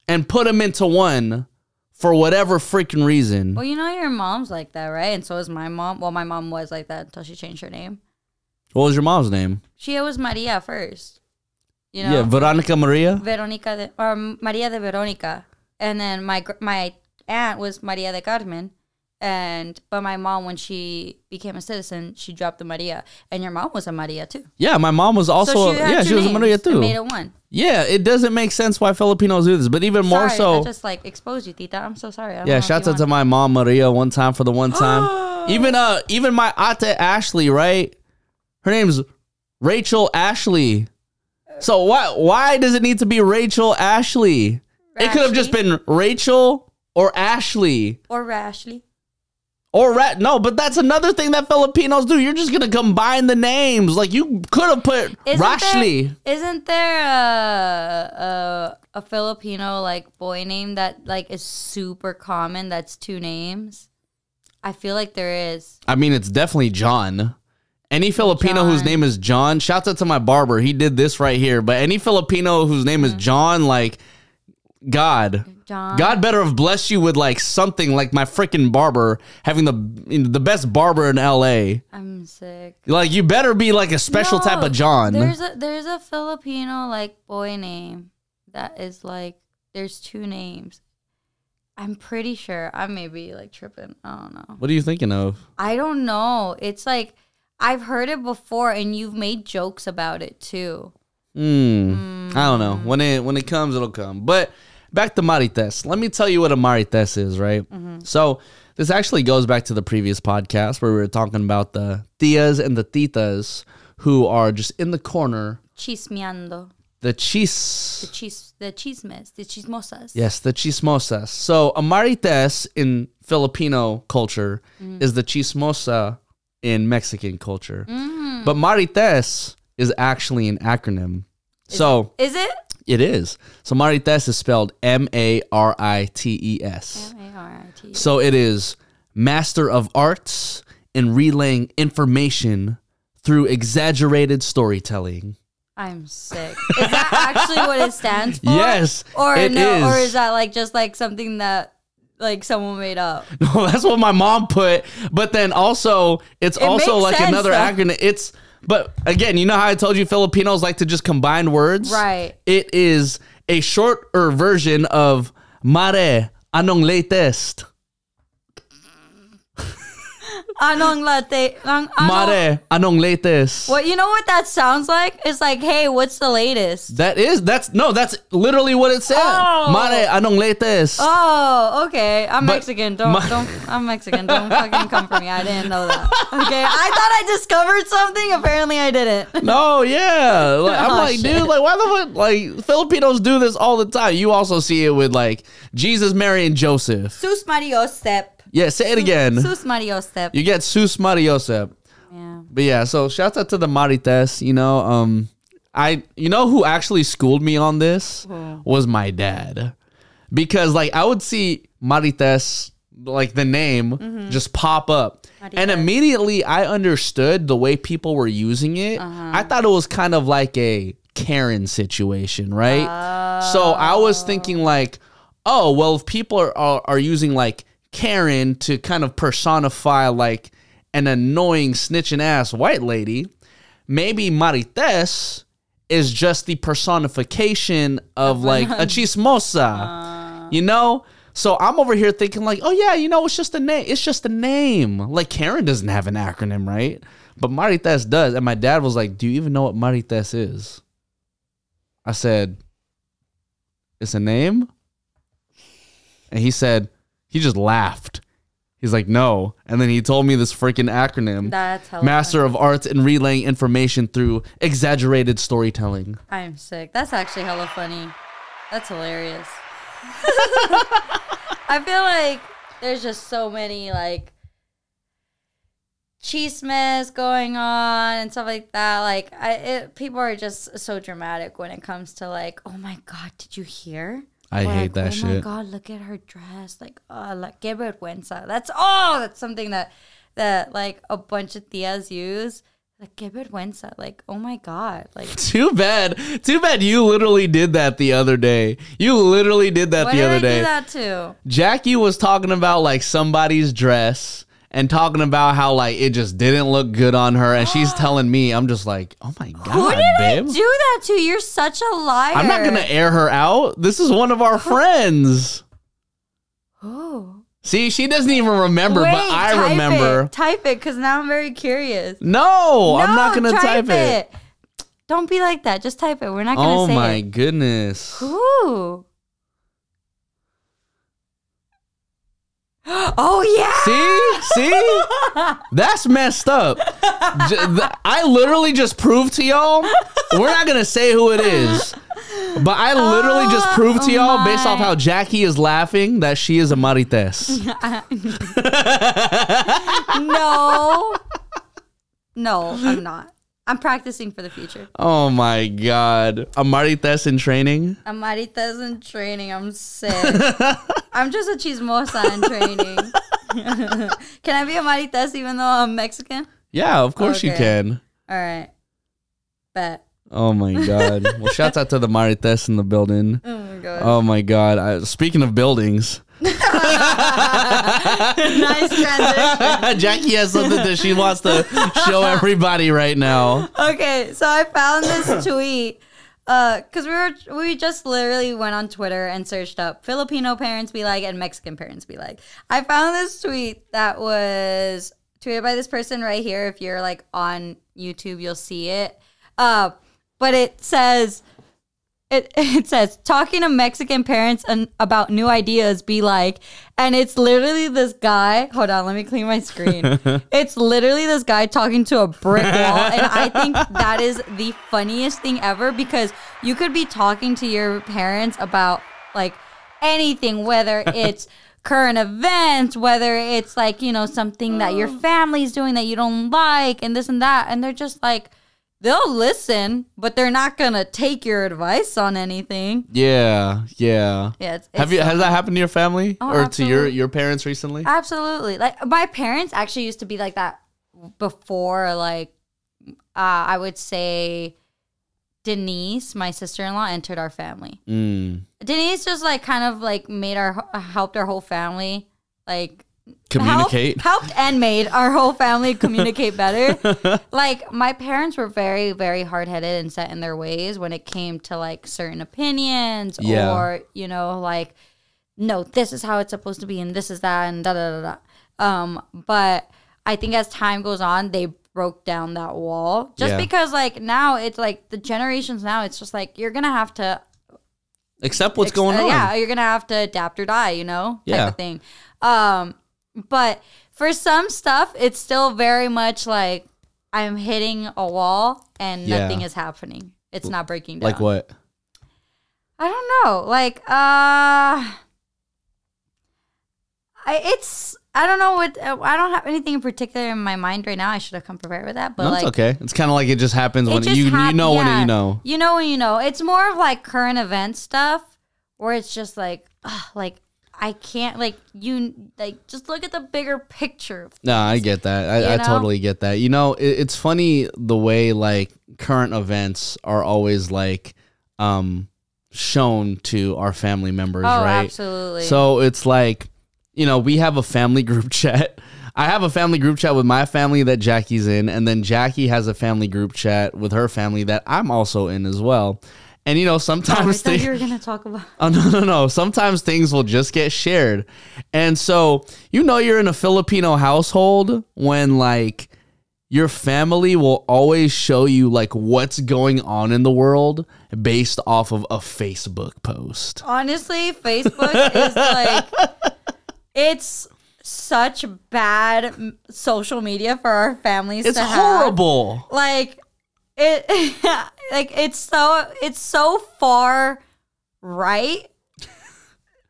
and put them into one. For whatever freaking reason. Well, you know your mom's like that, right? And so is my mom. Well, my mom was like that until she changed her name. What was your mom's name? She was Maria first. You know? Yeah, Veronica Maria? Maria de Veronica. And then my aunt was Maria de Carmen. But my mom, when she became a citizen, she dropped the Maria. And your mom was a Maria too. Yeah, my mom was also she was a Maria too. Made it one. Yeah, it doesn't make sense why Filipinos do this, but even more so. I just like exposed you, Tita. I'm so sorry. Yeah, shouts out to my mom Maria one time for the one time. Even my ate Ashley, right? Her name's Rachel Ashley. So why does it need to be Rachel Ashley? It could have just been Rachel or Ashley. Or Rashley. No, but that's another thing that Filipinos do. You're just gonna combine the names. Like you could have put Rashley. Isn't there a Filipino like boy name that like is super common? That's two names. I feel like there is. I mean, it's definitely John. Any Filipino whose name is John. Shouts out to my barber. He did this right here. But any Filipino whose name is John, like God better have blessed you with like something like my freaking barber having the best barber in LA. I'm sick. Like you better be like a special type of John. There's a Filipino like boy name that is like there's two names. I'm pretty sure. I may be like tripping. I don't know. What are you thinking of? I don't know. It's like I've heard it before, and you've made jokes about it too. I don't know. When it comes, it'll come. But back to Marites. Let me tell you what a Marites is, right? So this actually goes back to the previous podcast where we were talking about the tias and the titas who are just in the corner. Chismeando. The chismes, the chismosas. Yes, the chismosas. So a Marites in Filipino culture is the chismosa in Mexican culture. But Marites is actually an acronym. Is it? It is. So Marites is spelled M-A-R-I-T-E-S. M-A-R-I-T-E-S. So it is Master of Arts in relaying information through exaggerated storytelling. I'm sick. Is that actually what it stands for? Yes, or it no, is. or is that like just like something that like someone made up? No, that's what my mom put. But then also, it's also like sense, another though. acronym. But again, you know how I told you Filipinos like to just combine words? Right. It is a shorter version of Mare, anong latest? Anong latte? Mare, anong latest? What, you know what that sounds like? It's like, hey, what's the latest? That's literally what it said. Oh. Mare, anong latest? Oh, okay. I'm But Mexican. I'm Mexican. Don't fucking come for me. I didn't know that. Okay. I thought I discovered something. Apparently I didn't. No, yeah. Like, I'm Oh, like, shit. dude, like, why the fuck? Like, Filipinos do this all the time. You also see it with, like, Jesus, Mary, and Joseph. Sus Mariosep. Yeah, say it again. Sus Mariosep. You get Sus Mariosep. Yeah. But yeah, so shout out to the Marites. You know, you know who actually schooled me on this was my dad, because like I would see Marites, like the name, just pop up, and Maritas. immediately I understood the way people were using it. I thought it was kind of like a Karen situation, right? So I was thinking like, oh well, if people are using like Karen to kind of personify like an annoying snitching ass white lady, maybe Marites is just the personification of like a chismosa, you know? So I'm over here thinking like, oh yeah, you know, it's just a name. It's just a name. Like Karen doesn't have an acronym, right? But Marites does. And my dad was like, do you even know what Marites is? I said, it's a name? And he said, he just laughed. He's like, no. And then he told me this freaking acronym. That's hella Master funny. of Arts in relaying information through exaggerated storytelling. I'm sick. That's actually hella funny. That's hilarious. I feel like there's just so many like chismes going on and stuff like that. Like people are just so dramatic when it comes to like, oh my God, did you hear? I hate like, that shit. Oh my God, look at her dress. Like, oh, like, que vergüenza. That's something that like a bunch of tias use. Like, que vergüenza. Like, oh my God. Like, Too bad you literally did that the other day. You literally did that when the other did I day. do that too? Jackie was talking about like somebody's dress and talking about how like it just didn't look good on her, and she's telling me, I'm just like, oh my God, Who did babe. I do that to? You're such a liar. I'm not gonna air her out. This is one of our friends. Oh. See, she doesn't even remember, but I remember. Type it, because now I'm very curious. No, I'm not gonna type it. Don't be like that. Just type it. We're not gonna say it. Oh my goodness. Ooh. Oh yeah. See? That's messed up. I literally just proved to y'all. We're not gonna say who it is, but I literally just proved to y'all based off how Jackie is laughing that she is a Marites. No, I'm not. I'm practicing for the future. Oh my God. A Marites in training? A Maritas in training. I'm sick. I'm just a chismosa in training. Can I be a Maritas even though I'm Mexican? Yeah, of course you can. All right. Bet. Oh my God. Well, shouts out to the Marites in the building. Oh my God. Oh my God. Speaking of buildings. Nice transition. Jackie has something that she wants to show everybody right now. Okay, so I found this tweet Because we just literally went on Twitter and searched up Filipino parents be like and Mexican parents be like. I found this tweet that was tweeted by this person right here. If you're like on YouTube, you'll see it. But it says. It says, talking to Mexican parents about new ideas be like, and it's literally this guy. Hold on, let me clean my screen. It's literally this guy talking to a brick wall. And I think that is the funniest thing ever because you could be talking to your parents about like anything, whether it's current events, whether it's like, you know, something that your family's doing that you don't like and this and that. And they're just like, they'll listen, but they're not gonna take your advice on anything. Yeah. It's has that happened to your family or absolutely. to your parents recently? Absolutely. Like my parents actually used to be like that before. Like I would say Denise, my sister-in-law, entered our family. Denise just like kind of like helped our whole family like. Communicate. Helped and made our whole family communicate better. Like my parents were very, very hard-headed and set in their ways when it came to like certain opinions or, you know, like, no, this is how it's supposed to be and this is that and da-da-da-da. But I think as time goes on, they broke down that wall just because like now it's like the generations now, it's just like, you're going to have to accept what's going on. Yeah. You're going to have to adapt or die, you know, type of thing. But for some stuff, it's still very much like I'm hitting a wall and nothing is happening. It's not breaking down. Like what? I don't know. Like, I don't know what, I don't have anything in particular in my mind right now. I should have come prepared with that, but no, it's okay. It's kind of like it just happens when you know when you know. You know when you know. It's more of like current event stuff where it's just like, I can't just look at the bigger picture. No, I get that. I totally get that. You know, it's funny the way like current events are always like shown to our family members, right? Absolutely. So it's like, you know, we have a family group chat. I have a family group chat with my family that Jackie's in, and then Jackie has a family group chat with her family that I'm also in as well. And, you know, sometimes I thought you were going to talk about... Oh, no. Sometimes things will just get shared. And so, you know, you're in a Filipino household when, like, your family will always show you, like, what's going on in the world based off of a Facebook post. Honestly, Facebook is, like... It's such bad social media for our families to have. It's horrible. Like... it's so far right,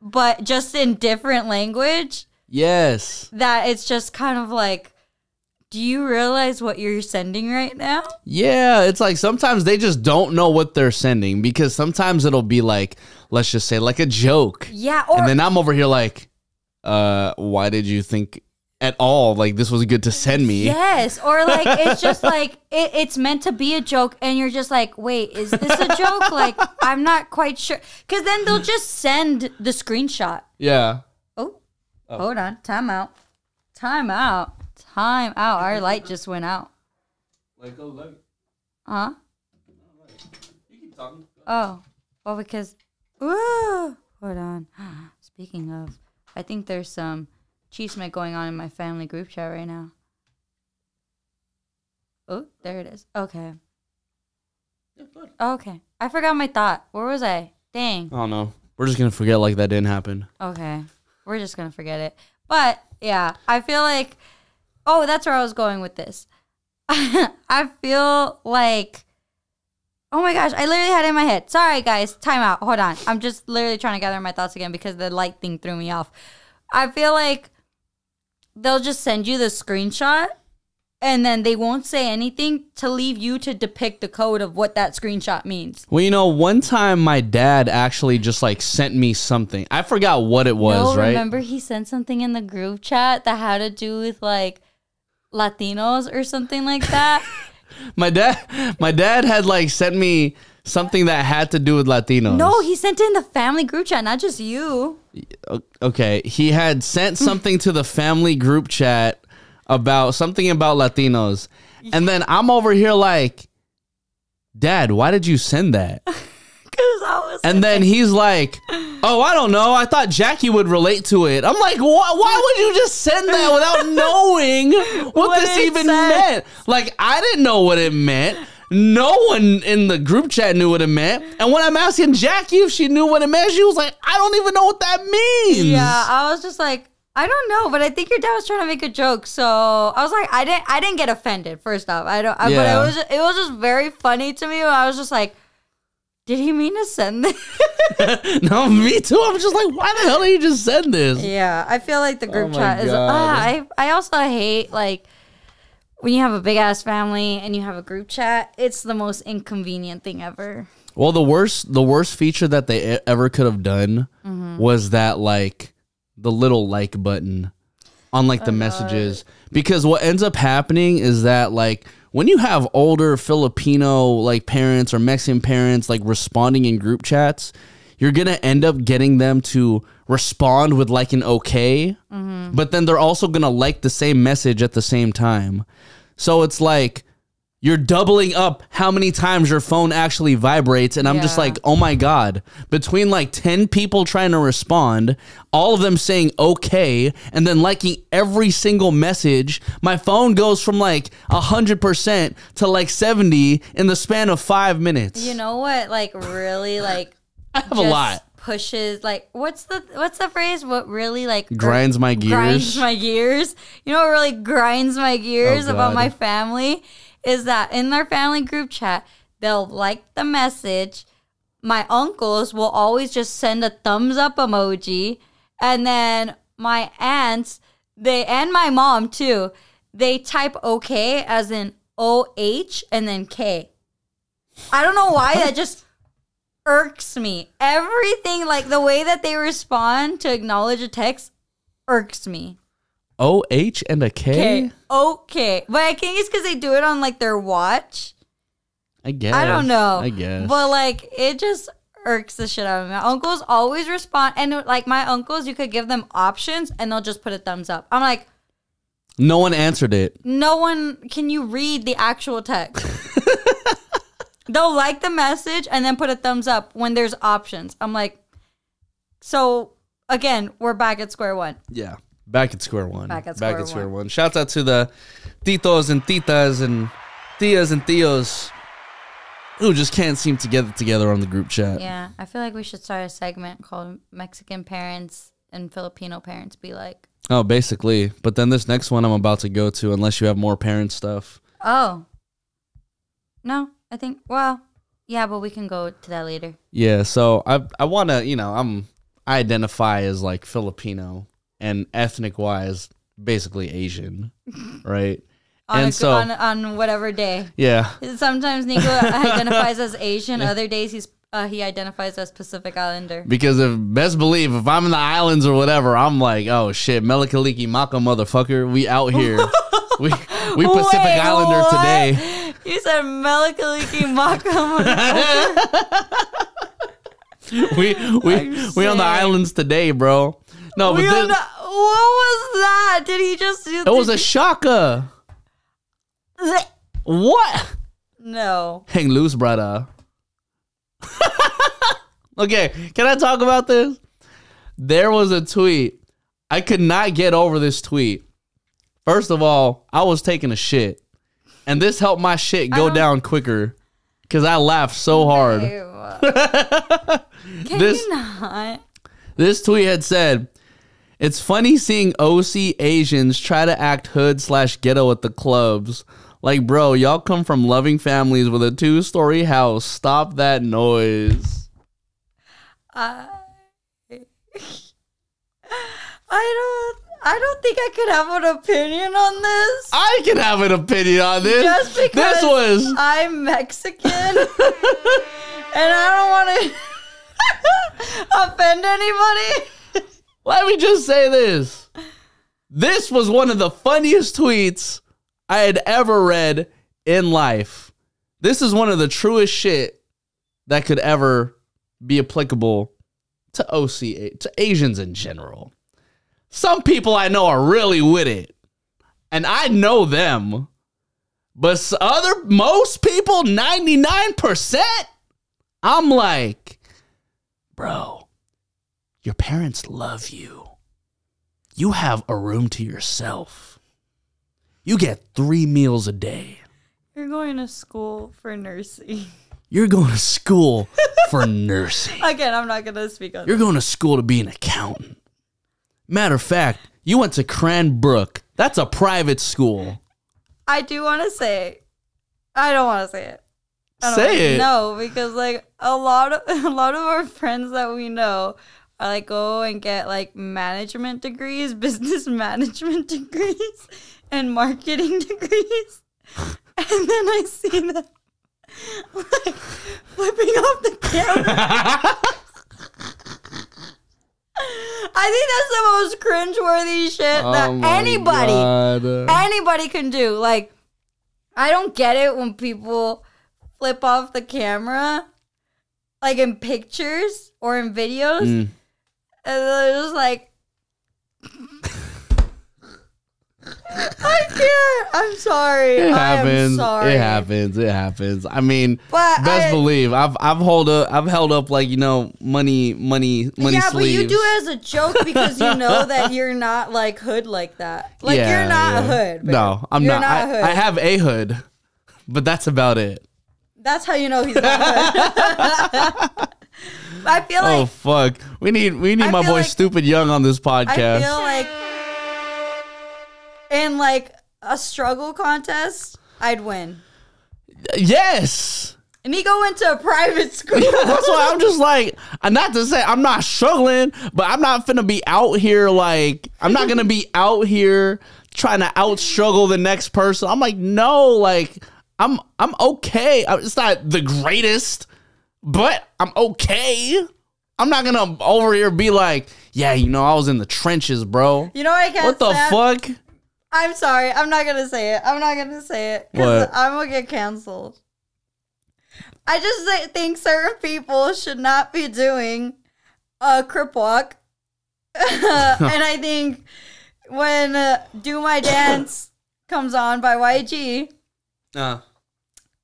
but just in different language. Yes. That it's just kind of like, do you realize what you're sending right now? Yeah, it's like sometimes they just don't know what they're sending because sometimes it'll be like, let's just say like a joke. Yeah. And then I'm over here like, why did you think at all like this was good to send me? Yes, or like it's just like it's meant to be a joke and you're just like, wait, is this a joke? Like I'm not quite sure, because then they'll just send the screenshot. Yeah. Oh, hold on, time out. Our light just went out. Like go light. Huh? You keep talking. Oh, well, because hold on. Speaking of, I think there's some chisme going on in my family group chat right now. Oh, there it is. Okay. Yeah, good. Okay. I forgot my thought. Where was I? Dang. I don't know. We're just going to forget like that didn't happen. Okay. We're just going to forget it. But, yeah, I feel like... Oh, that's where I was going with this. I feel like... Oh my gosh, I literally had it in my head. Sorry, guys. Time out. Hold on. I'm just literally trying to gather my thoughts again because the light thing threw me off. I feel like they'll just send you the screenshot and then they won't say anything to leave you to depict the code of what that screenshot means. Well, you know, one time my dad actually just like sent me something. I forgot what it was, right? Remember he sent something in the group chat that had to do with like Latinos or something like that? My dad had like sent me something that had to do with Latinos. No, he sent it in the family group chat, not just you. Okay, he had sent something to the family group chat about something about Latinos. And then I'm over here like, Dad, why did you send that? And then he's like, oh, I don't know. I thought Jackie would relate to it. I'm like, why would you just send that without knowing what this even meant? Like, I didn't know what it meant. No one in the group chat knew what it meant. And when I'm asking Jackie if she knew what it meant, she was like, I don't even know what that means. Yeah, I was just like, I don't know, but I think your dad was trying to make a joke. So I was like, I didn't get offended, first off. But it was just very funny to me. I was just like, did he mean to send this? No, me too. I'm just like, why the hell did he just send this? Yeah, I feel like the group chat is. I also hate like when you have a big ass family and you have a group chat. It's the most inconvenient thing ever. Well, the worst feature that they ever could have done was that like the little like button on like the messages, because what ends up happening is that like when you have older Filipino like parents or Mexican parents like responding in group chats, you're gonna end up getting them to respond with like an okay, but then they're also gonna like the same message at the same time. So it's like you're doubling up how many times your phone actually vibrates. And I'm just like, oh my God, between like 10 people trying to respond, all of them saying okay, and then liking every single message, my phone goes from like 100% to like 70 in the span of 5 minutes. You know what, like really like I have a lot. Pushes like what's the phrase? What really like grinds my gears? Grinds my gears. You know what really grinds my gears about my family? Is that in their family group chat, they'll like the message. My uncles will always just send a thumbs up emoji. And then my aunts, and my mom too, they type okay as in OH and then K. I don't know why that just irks me. Everything, like the way that they respond to acknowledge a text irks me. OH and a K? Okay. But I think it's because they do it on like their watch. I guess. I don't know. I guess. But like it just irks the shit out of me. My uncles always respond. And like my uncles, you could give them options and they'll just put a thumbs up. I'm like, no one answered it. No one. Can you read the actual text? They'll like the message and then put a thumbs up when there's options. I'm like, so again, we're back at square one. Yeah. Back at square one. Back at square one. Shouts out to the titos and titas and tias and tios who just can't seem to get it together on the group chat. Yeah, I feel like we should start a segment called Mexican Parents and Filipino Parents Be Like. Oh, basically. But then this next one I'm about to go to, unless you have more parent stuff. Oh. No, I think, well, yeah, but we can go to that later. Yeah, so I want to, I identify as like Filipino. And ethnic-wise, basically Asian, right? On whatever day. Yeah. Sometimes Nico identifies as Asian. Other days he identifies as Pacific Islander. Because best believe, if I'm in the islands or whatever, I'm like, oh shit, Melikaliki Maka motherfucker, we out here. we Pacific Islander today. You said Melikaliki Maka motherfucker. we on the islands today, bro. No, but what was that? Did he just do? It was a shaka. What? No. Hang loose, brother. Okay, can I talk about this? There was a tweet. I could not get over this tweet. First of all, I was taking a shit, and this helped my shit go down quicker because I laughed so hard. Can you not? This tweet had said, "It's funny seeing OC Asians try to act hood/ghetto at the clubs. Like, bro, y'all come from loving families with a 2-story house. Stop that noise." I don't think I could have an opinion on this. I can have an opinion on this. Just because I'm Mexican and I don't want to offend anybody. Let me just say this. This was one of the funniest tweets I had ever read in life. This is one of the truest shit that could ever be applicable to to Asians in general. Some people I know are really with it, and I know them, But most people, 99%, I'm like, bro, your parents love you. You have a room to yourself. You get 3 meals a day. You're going to school for nursing. You're going to school for nursing. Again, I'm not going to speak on You're going to school to be an accountant. Matter of fact, you went to Cranbrook. That's a private school. I do want to say, I don't want to say it. Say it. No, because like a lot of our friends that we know are like go and get like management degrees, business management degrees, and marketing degrees, and then I see them like flipping off the camera. I think that's the most cringeworthy shit that anybody can do. Like, I don't get it when people flip off the camera, like in pictures or in videos, and they're just like, I can't. I'm sorry. It happens. I'm sorry. It happens. I mean, best believe I've held up like, you know, money yeah, sleeves. but you do it as a joke because you know that you're not like hood like that. Like you're not hood. No, I'm you're not. hood. I have a hood, but that's about it. That's how you know he's not hood. I feel like, oh fuck, we need my boy like, Stupid Young on this podcast. I feel like in like a struggle contest, I'd win. Yes. Nico went to a private school. That's why I'm just like, not to say I'm not struggling, but I'm not finna be out here like, I'm not gonna be out here trying to out struggle the next person. I'm like, no, like I'm okay. It's not the greatest, but I'm okay. I'm not gonna over here be like, yeah, you know, I was in the trenches, bro. You know what I can't What the fuck? I'm sorry. I'm not going to say it. Because I'm going to get canceled. I just think certain people should not be doing a Crip walk. And I think when Do My Dance comes on by YG, I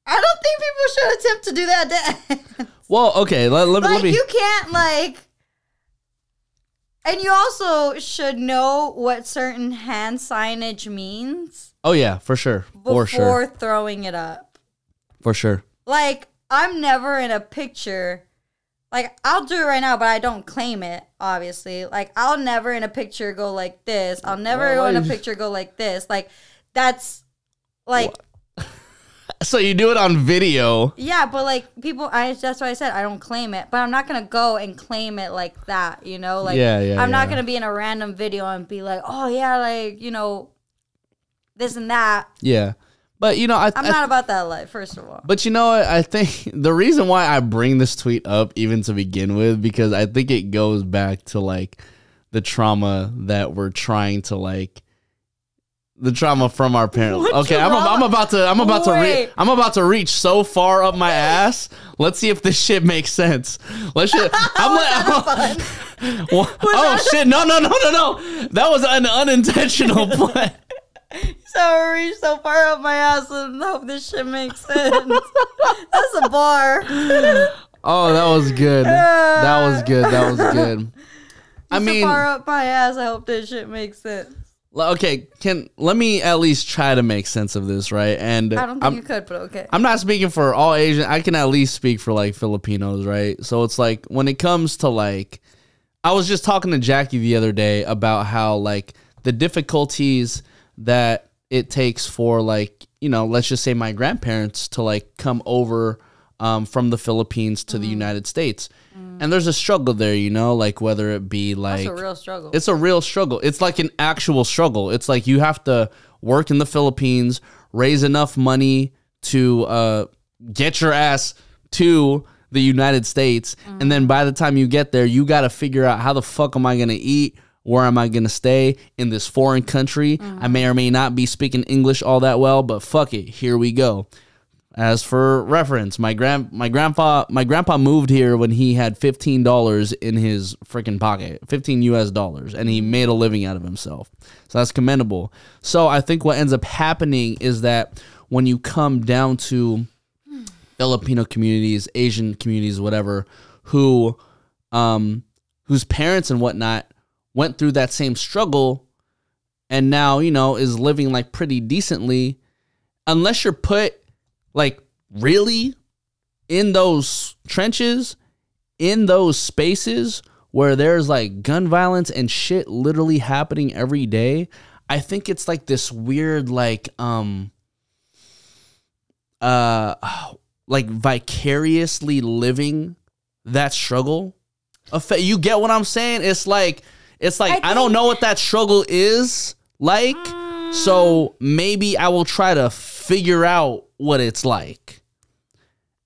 don't think people should attempt to do that dance. Well, okay. Let me. You can't, like... And you also should know what certain hand signage means. Oh, yeah, for sure. Before throwing it up. For sure. Like, I'm never in a picture. Like, I'll do it right now, but I don't claim it, obviously. Like, I'll never in a picture go like this. I'll never go in a picture go like this. Like, that's, like... What? So you do it on video. Yeah, but like people, that's why I said I don't claim it. But I'm not gonna go and claim it like that, you know. Like, I'm not gonna be in a random video and be like, oh yeah, like, you know, this and that. Yeah, but you know, I'm not about that life, first of all. But you know what? I think the reason why I bring this tweet up even to begin with, because I think it goes back to like the trauma that we're trying to like. The trauma from our parents. Okay, I'm about to reach so far up my ass. Let's see if this shit makes sense. Let's shit. Shit! No! That was an unintentional play. So I reached so far up my ass and hope this shit makes sense. That's a bar. Oh, that was good. That was good. I mean, so far up my ass. I hope this shit makes sense. Okay, let me at least try to make sense of this, right? And I don't think you could, but okay. I'm not speaking for all Asian. I can at least speak for like Filipinos, right? So it's like when it comes to like, I was just talking to Jackie the other day about how like the difficulties that it takes for like, you know, let's just say my grandparents to like come over from the Philippines to the United States. And there's a struggle there, you know, like whether it be like... That's a real struggle. It's a real struggle. It's like an actual struggle. It's like you have to work in the Philippines, raise enough money to get your ass to the United States. And then by the time you get there, you got to figure out how the fuck am I going to eat? Where am I going to stay in this foreign country? I may or may not be speaking English all that well, but fuck it. Here we go. As for reference, my grandpa moved here when he had $15 in his freaking pocket, $15 US, and he made a living out of himself. So that's commendable. So I think what ends up happening is that when you come down to Filipino communities, Asian communities, whatever, whose parents and whatnot went through that same struggle and now, you know, is living like pretty decently, unless you're put like really in those trenches, in those spaces where there's like gun violence and shit literally happening every day. I think it's like this weird like vicariously living that struggle. You get what I'm saying? It's like I don't know what that struggle is like, so maybe I will try to figure out what it's like.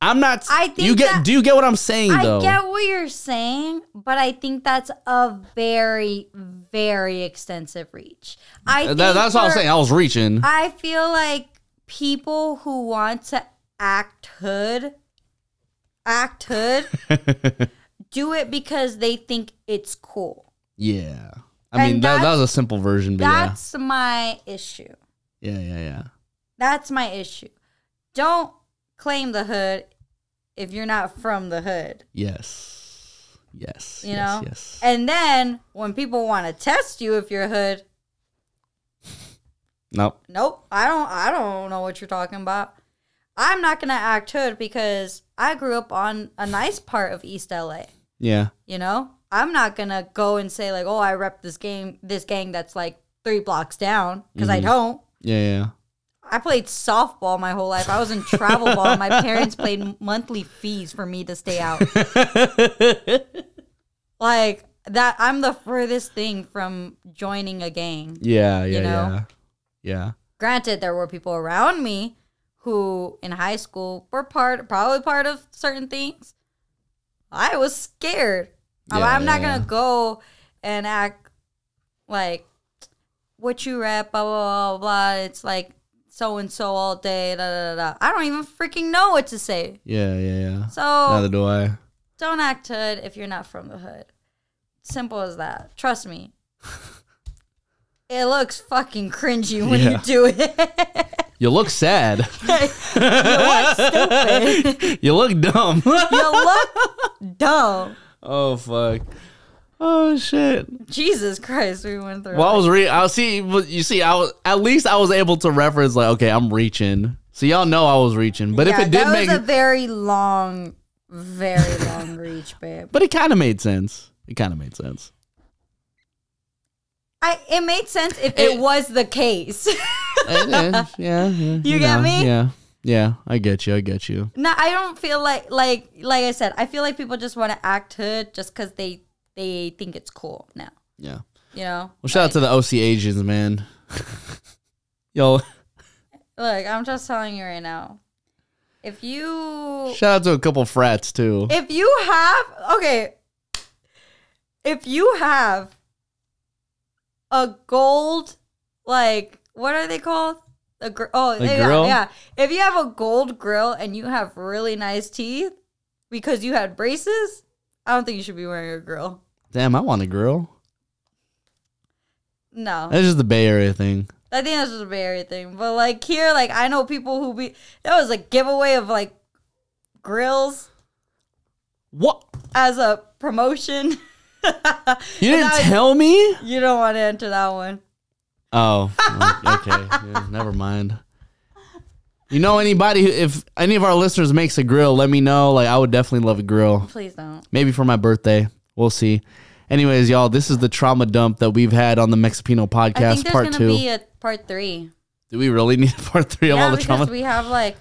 I'm not. Do you get what I'm saying though? I get what you're saying, but I think that's a very, very extensive reach. That's what I'm saying. I was reaching. I feel like people who want to act hood do it because they think it's cool. Yeah. I mean, that was a simple version, but that's my issue. Yeah. That's my issue. Don't claim the hood if you're not from the hood. Yes. You know? Yes. And then when people want to test you if you're hood, Nope. I don't know what you're talking about. I'm not going to act hood because I grew up on a nice part of East LA. Yeah. You know? I'm not going to go and say like, "Oh, I rep this gang that's like 3 blocks down," because I don't. Yeah. I played softball my whole life. I was in travel ball. My parents paid monthly fees for me to stay out. Like that, I'm the furthest thing from joining a gang. Yeah. Granted, there were people around me who in high school were probably part of certain things. I was scared. I'm not going to go and act like what you rap, blah, blah, blah, blah. It's like so-and-so all day, da, da, da, da. I don't even freaking know what to say. Yeah. So neither do I. Don't act hood if you're not from the hood. Simple as that. Trust me. It looks fucking cringy when you do it. You look sad. You look stupid. You look dumb. You look dumb. Oh, fuck. Oh, shit. Jesus Christ, we went through. Well, I was able to reference like, okay, I'm reaching. So y'all know I was reaching. But if it did make... That was a very long reach, babe. But it kind of made sense. It made sense if it was the case. It is. Yeah. You get me? Yeah, I get you. No, I don't feel like I said, I feel like people just want to act hood just because they think it's cool now. Yeah. You know? Well, shout out to the OC Asians, man. Yo. Look, I'm just telling you right now. Shout out to a couple frats, too. If you have a gold, like, what are they called? Grill? Yeah. If you have a gold grill and you have really nice teeth because you had braces, I don't think you should be wearing a grill. Damn, I want a grill. No. That's just the Bay Area thing. I think that's just a Bay Area thing. But, like, here, like, I know people that was a giveaway of, like, grills. What? As a promotion. You didn't tell me? You don't want to enter that one. Oh, okay. Yeah, never mind. You know, if any of our listeners makes a grill, let me know. Like, I would definitely love a grill. Please don't. Maybe for my birthday. We'll see. Anyways, y'all, this is the trauma dump that we've had on the Mexipino podcast, I think there's part 2. Going to be a part 3. Do we really need a part 3 of all the trauma? Yeah,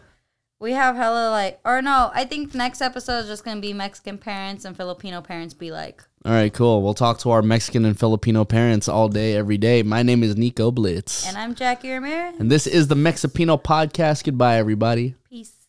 we have hella I think next episode is just going to be Mexican parents and Filipino parents be like. All right, cool. We'll talk to our Mexican and Filipino parents all day, every day. My name is Nico Blitz. And I'm Jackie Ramirez. And this is the Mexipino podcast. Goodbye, everybody. Peace.